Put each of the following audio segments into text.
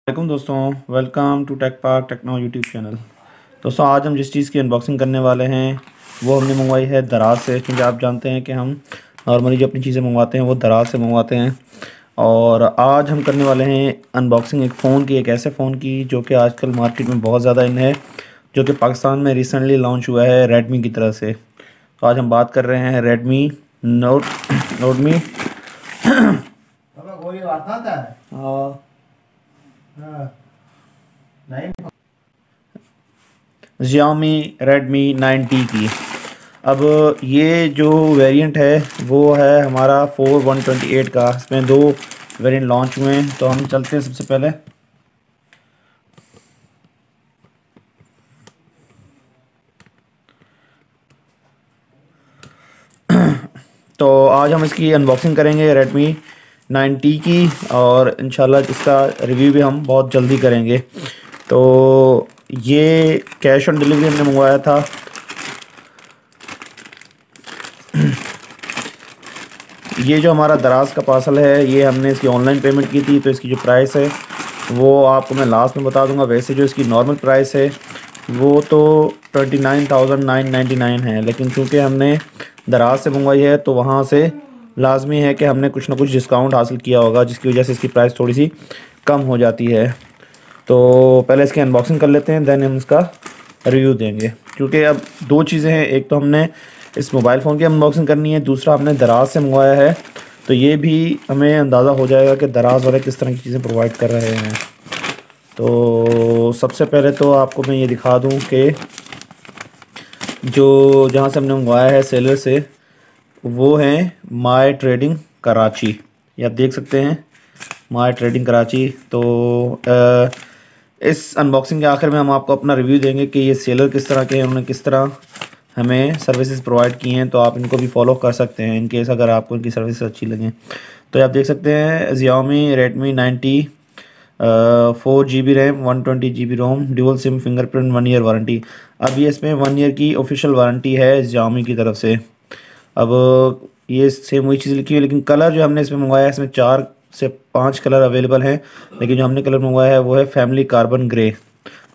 वालेकुम दोस्तों, welcome to tech park techno YouTube channel. दोस्तों, आज हम जिस चीज़ की अनबॉक्सिंग करने वाले हैं वो हमने मंगवाई है दराज से, क्योंकि आप जानते हैं कि हम नॉर्मली जो अपनी चीज़ें मंगवाते हैं वो दराज से मंगवाते हैं। और आज हम करने वाले हैं अनबॉक्सिंग एक फ़ोन की, एक ऐसे फ़ोन की जो कि आजकल मार्केट में बहुत ज़्यादा इन है, जो कि पाकिस्तान में रिसेंटली लॉन्च हुआ है रेडमी की तरफ से। तो आज हम बात कर रहे हैं रेडमी नोट मी। Xiaomi Redmi 9T की। अब ये जो वेरिएंट है वो है हमारा 4128 का। इसमें दो वेरिएंट लॉन्च हुए हैं, तो हम चलते हैं सबसे पहले। तो आज हम इसकी अनबॉक्सिंग करेंगे Redmi 9T की, और इंशाल्लाह इसका रिव्यू भी हम बहुत जल्दी करेंगे। तो ये कैश ऑन डिलीवरी हमने मंगवाया था। ये जो हमारा दराज का पार्सल है ये हमने इसकी ऑनलाइन पेमेंट की थी, तो इसकी जो प्राइस है वो आपको मैं लास्ट में बता दूंगा। वैसे जो इसकी नॉर्मल प्राइस है वो तो 29,999 है, लेकिन चूँकि हमने दराज से मंगवाई है तो वहाँ से लाजमी है कि हमने कुछ ना कुछ डिस्काउंट हासिल किया होगा, जिसकी वजह से इसकी प्राइस थोड़ी सी कम हो जाती है। तो पहले इसकी अनबॉक्सिंग कर लेते हैं, देन हम इसका रिव्यू देंगे। क्योंकि अब दो चीज़ें हैं, एक तो हमने इस मोबाइल फ़ोन की अनबॉक्सिंग करनी है, दूसरा हमने दराज से मंगवाया है, तो ये भी हमें अंदाज़ा हो जाएगा कि दराज वाले किस तरह की चीज़ें प्रोवाइड कर रहे हैं। तो सबसे पहले तो आपको मैं ये दिखा दूं कि जो जहाँ से हमने मंगवाया है सेलर से, वो है माई ट्रेडिंग कराची। ये आप देख सकते हैं, माई ट्रेडिंग कराची। तो इस अनबॉक्सिंग के आखिर में हम आपको अपना रिव्यू देंगे कि ये सेलर किस तरह के हैं, उन्होंने किस तरह हमें सर्विसेज प्रोवाइड की हैं। तो आप इनको भी फॉलो कर सकते हैं इन केस अगर आपको इनकी सर्विस अच्छी लगें। तो आप देख सकते हैं Xiaomi Redmi 9T 4 GB RAM 120 GB ROM, dual SIM, fingerprint, 1 year warranty. अब ये इसमें 1 ईयर की ऑफिशियल वारंटी है Xiaomi की तरफ से। अब ये सेम वही चीज़ लिखी हुई है, लेकिन कलर जो हमने इसमें मंगवाया है इसमें 4 से 5 कलर अवेलेबल हैं, लेकिन जो हमने कलर मंगवाया है वो है फैमिली कार्बन ग्रे।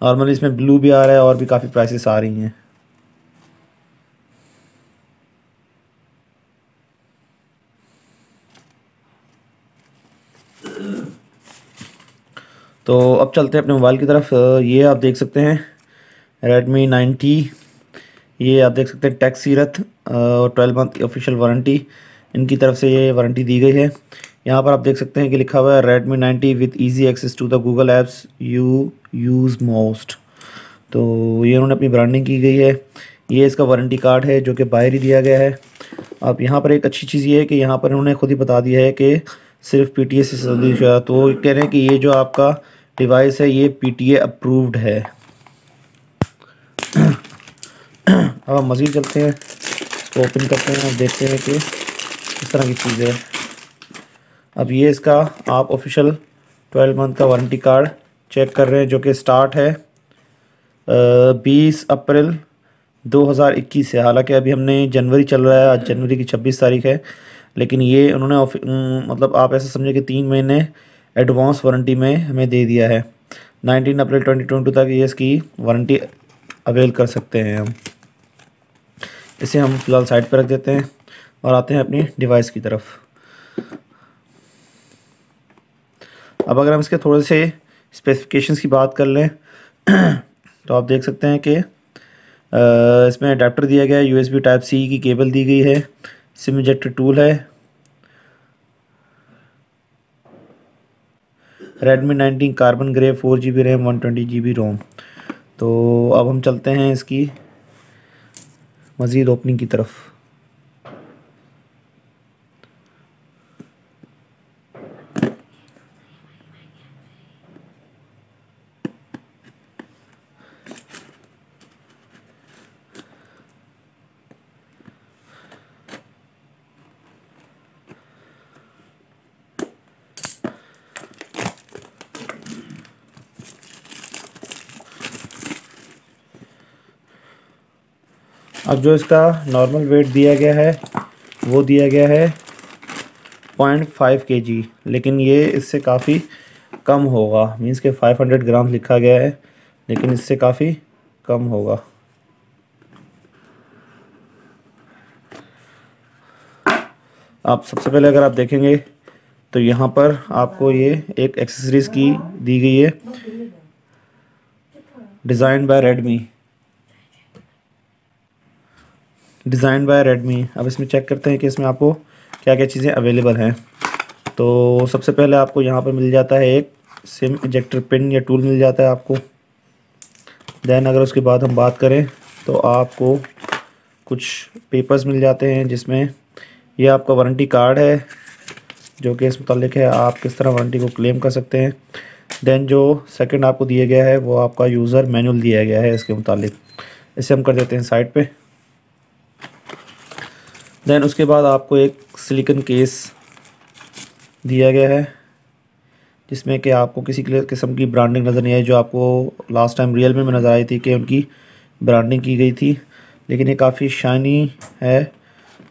नॉर्मली इसमें ब्लू भी आ रहा है और भी काफ़ी प्राइसेस आ रही हैं। तो अब चलते हैं अपने मोबाइल की तरफ। ये आप देख सकते हैं Redmi 9T। ये आप देख सकते हैं टेक सीरत और 12 मंथ ऑफिशियल वारंटी इनकी तरफ से ये वारंटी दी गई है। यहाँ पर आप देख सकते हैं कि लिखा हुआ है Redmi 9T with easy access to the Google apps you use most. तो ये उन्होंने अपनी ब्रांडिंग की गई है। ये इसका वारंटी कार्ड है जो कि बाहर ही दिया गया है। अब यहाँ पर एक अच्छी चीज़ ये है कि यहाँ पर इन्होंने खुद ही बता दिया है कि सिर्फ PTA से सर्विस हुआ। तो वो कह रहे हैं कि ये जो आपका डिवाइस है ये PTA अप्रूव्ड है। अब हम मज़ीद चलते हैं, इसको ओपन करते हैं और देखते हैं कि किस तरह की चीज़ है। अब ये इसका आप ऑफिशियल 12 मंथ का वारंटी कार्ड चेक कर रहे हैं, जो कि स्टार्ट है 20 अप्रैल 2021 से। हालांकि अभी हमने जनवरी चल रहा है, आज जनवरी की 26 तारीख है, लेकिन ये उन्होंने मतलब आप ऐसा समझे कि 3 महीने एडवांस वारंटी में हमें दे दिया है। 19 अप्रैल 2022 तक ये इसकी वारंटी अवेल कर सकते हैं हम। इसे हम फ़िलहाल साइड पर रख देते हैं और आते हैं अपनी डिवाइस की तरफ। अब अगर हम इसके थोड़े से स्पेसिफिकेशंस की बात कर लें तो आप देख सकते हैं कि इसमें अडेप्टर दिया गया है, USB Type-C की केबल दी गई है, सिम इजेक्टर टूल है, Redmi 9T carbon grey 4 GB RAM 120 GB रोम। तो अब हम चलते हैं इसकी मज़ीद ओपनिंग की तरफ। अब जो इसका नॉर्मल वेट दिया गया है वो दिया गया है 0.5 kg, लेकिन ये इससे काफ़ी कम होगा, मीन्स के 500 ग्राम लिखा गया है लेकिन इससे काफ़ी कम होगा। आप सबसे पहले अगर आप देखेंगे तो यहाँ पर आपको ये एक एक्सेसरीज़ की दी गई है, डिज़ाइन बाय रेडमी। अब इसमें चेक करते हैं कि इसमें आपको क्या क्या चीज़ें अवेलेबल हैं। तो सबसे पहले आपको यहाँ पर मिल जाता है एक सिम इजेक्टर पिन या टूल मिल जाता है आपको। दैन अगर उसके बाद हम बात करें तो आपको कुछ पेपर्स मिल जाते हैं, जिसमें ये आपका वारंटी कार्ड है जो कि इस मुतालिक है आप किस तरह वारंटी को क्लेम कर सकते हैं। दैन जो सेकंड आपको दिया गया है वो आपका यूज़र मैनुअल दिया गया है इसके मुतालिक। इसे हम कर देते हैं साइड पे। दैन उसके बाद आपको एक सिलिकॉन केस दिया गया है, जिसमें कि आपको किसी किस्म की ब्रांडिंग नज़र नहीं आई, जो आपको लास्ट टाइम रियलमी में नज़र आई थी कि उनकी ब्रांडिंग की गई थी। लेकिन ये काफ़ी शाइनी है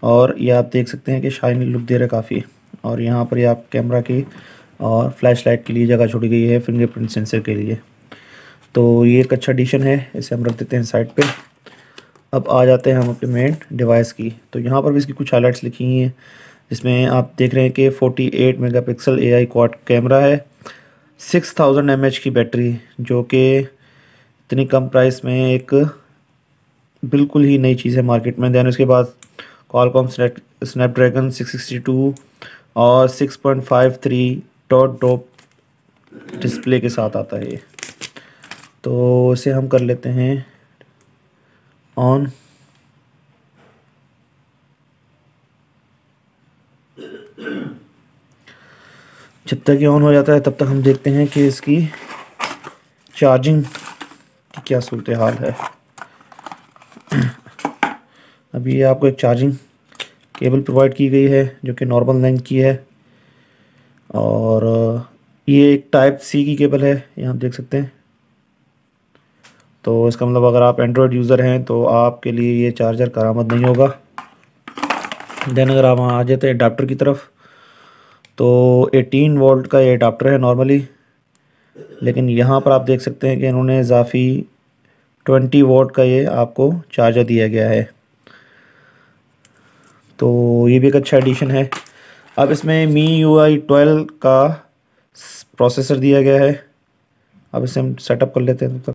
और ये आप देख सकते हैं कि शाइनी लुक दे रहा है काफ़ी। और यहाँ पर ये आप कैमरा की और फ्लैश लाइट के लिए जगह छोड़ी गई है, फिंगरप्रिंट सेंसर के लिए। तो ये एक अच्छा एडिशन है, इसे हम रख देते हैं साइड पे। अब आ जाते हैं हम अपने मेन डिवाइस की। तो यहाँ पर भी इसकी कुछ हाइलाइट्स लिखी हुई हैं, जिसमें आप देख रहे हैं कि 48 मेगापिक्सल AI क्वाड कैमरा है, 6000 mAh की बैटरी, जो कि इतनी कम प्राइस में एक बिल्कुल ही नई चीज़ है मार्केट में। दैन उसके बाद क्वालकॉम स्नैपड्रैगन 662 और 6.53 डॉट ड्रॉप डिस्प्ले के साथ आता है ये। तो इसे हम कर लेते हैं ऑन। जब तक ये ऑन हो जाता है तब तक हम देखते हैं कि इसकी चार्जिंग की क्या सूरत हाल है। अभी आपको एक चार्जिंग केबल प्रोवाइड की गई है जो कि नॉर्मल लेंथ की है, और ये एक टाइप सी की केबल है, ये आप देख सकते हैं। तो इसका मतलब अगर आप एंड्रॉयड यूज़र हैं तो आपके लिए ये चार्जर करामद नहीं होगा। देन अगर आप वहाँ आ जाते हैं अडाप्टर की तरफ, तो 18 वोल्ट का ये अडाप्टर है नॉर्मली, लेकिन यहाँ पर आप देख सकते हैं कि इन्होंने इजाफी 20 वोल्ट का ये आपको चार्जर दिया गया है। तो ये भी एक अच्छा एडिशन है। अब इसमें MIUI 12 का प्रोसेसर दिया गया है। अब इसे हम सेटअप कर लेते हैं तब तक।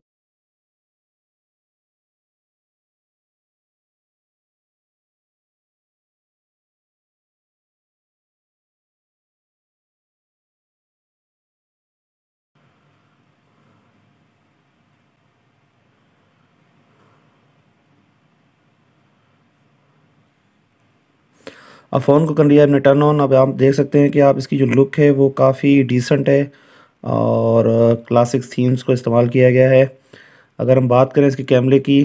अब फ़ोन को कर लिया हमने टर्न ऑन। अब आप देख सकते हैं कि आप इसकी जो लुक है वो काफ़ी डिसेंट है और क्लासिक थीम्स को इस्तेमाल किया गया है। अगर हम बात करें इसके कैमरे की,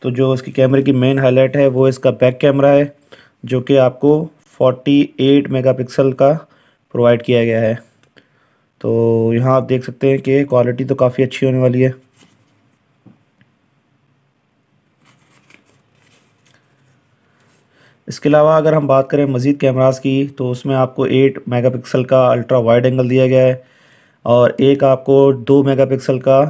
तो जो इसकी कैमरे की मेन हाईलाइट है वो इसका बैक कैमरा है, जो कि आपको 48 मेगापिक्सल का प्रोवाइड किया गया है। तो यहाँ आप देख सकते हैं कि क्वालिटी तो काफ़ी अच्छी होने वाली है। इसके अलावा अगर हम बात करें मज़ीद कैमरास की, तो उसमें आपको 8 मेगापिक्सल का अल्ट्रा वाइड एंगल दिया गया है, और एक आपको 2 मेगापिक्सल का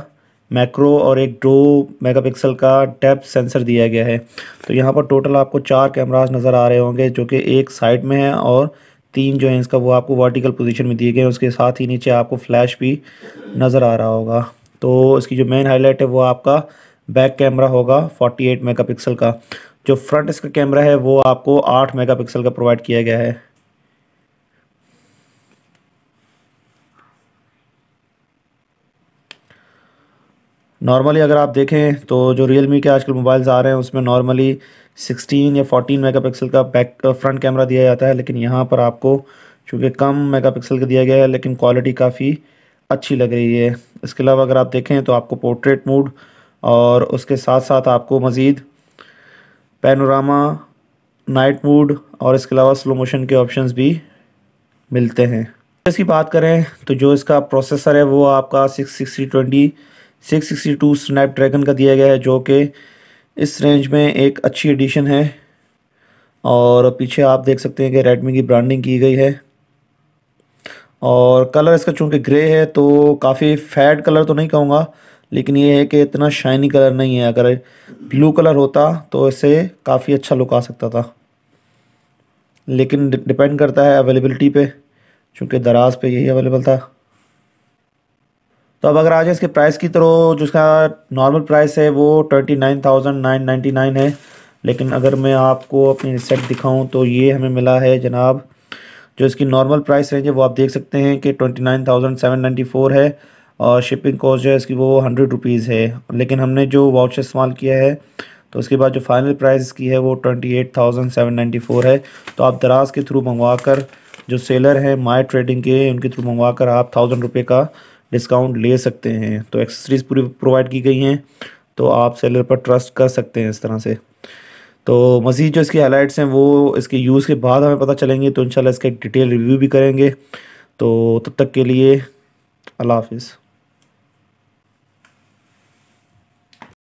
मैक्रो और एक 2 मेगापिक्सल का डेप्थ सेंसर दिया गया है। तो यहाँ पर टोटल आपको 4 कैमरास नज़र आ रहे होंगे, जो कि एक साइड में है और 3 जो है इसका वो आपको वर्टिकल पोजीशन में दिए गए हैं। उसके साथ ही नीचे आपको फ्लैश भी नज़र आ रहा होगा। तो इसकी जो मेन हाईलाइट है वो आपका बैक कैमरा होगा 48 मेगापिक्सल का। जो फ्रंट इसका कैमरा है वो आपको 8 मेगापिक्सल का प्रोवाइड किया गया है। नॉर्मली अगर आप देखें तो जो रियलमी के आजकल मोबाइल्स आ रहे हैं उसमें नॉर्मली 16 या 14 मेगापिक्सल का फ्रंट कैमरा दिया जाता है, लेकिन यहाँ पर आपको चूँकि कम मेगापिक्सल का दिया गया है लेकिन क्वालिटी काफ़ी अच्छी लग रही है। इसके अलावा अगर आप देखें तो आपको पोर्ट्रेट मोड और उसके साथ साथ आपको मज़ीद पैनोरामा, नाइट मोड और इसके अलावा स्लो मोशन के ऑप्शंस भी मिलते हैं। इसकी बात करें तो जो इसका प्रोसेसर है वो आपका 662 स्नैपड्रैगन का दिया गया है, जो कि इस रेंज में एक अच्छी एडिशन है। और पीछे आप देख सकते हैं कि रेडमी की ब्रांडिंग की गई है। और कलर इसका चूँकि ग्रे है तो काफ़ी फैड कलर तो नहीं कहूँगा, लेकिन ये है कि इतना शाइनी कलर नहीं है। अगर ब्लू कलर होता तो इससे काफ़ी अच्छा लुक आ सकता था, लेकिन डिपेंड करता है अवेलेबिलिटी पे, चूँकि दराज पे यही अवेलेबल था। तो अब अगर आ जाए इसके प्राइस की, तो जो इसका नॉर्मल प्राइस है वो 29,999 है, लेकिन अगर मैं आपको अपनी रिसेट दिखाऊं तो ये हमें मिला है जनाब, जो इसकी नॉर्मल प्राइस रेंज है वो आप देख सकते हैं कि 29,794 है, और शिपिंग कॉस्ट जो है इसकी वो 100 रुपीज़ है। लेकिन हमने जो वाउचर इस्तेमाल किया है तो उसके बाद जो फाइनल प्राइस की है वो 28,794 है। तो आप दराज के थ्रू मंगवा कर, जो सेलर हैं माई ट्रेडिंग के, उनके थ्रू मंगवा कर आप 1000 रुपये का डिस्काउंट ले सकते हैं। तो एक्सेसरीज़ पूरी प्रोवाइड की गई हैं, तो आप सेलर पर ट्रस्ट कर सकते हैं इस तरह से। तो मज़ीद जो इसकी हाइलाइट्स हैं वो इसके यूज़ के बाद हमें पता चलेंगे, तो इंशाल्लाह इसका एक डिटेल रिव्यू भी करेंगे। तो तब तक के लिए अल्लाह हाफिज़।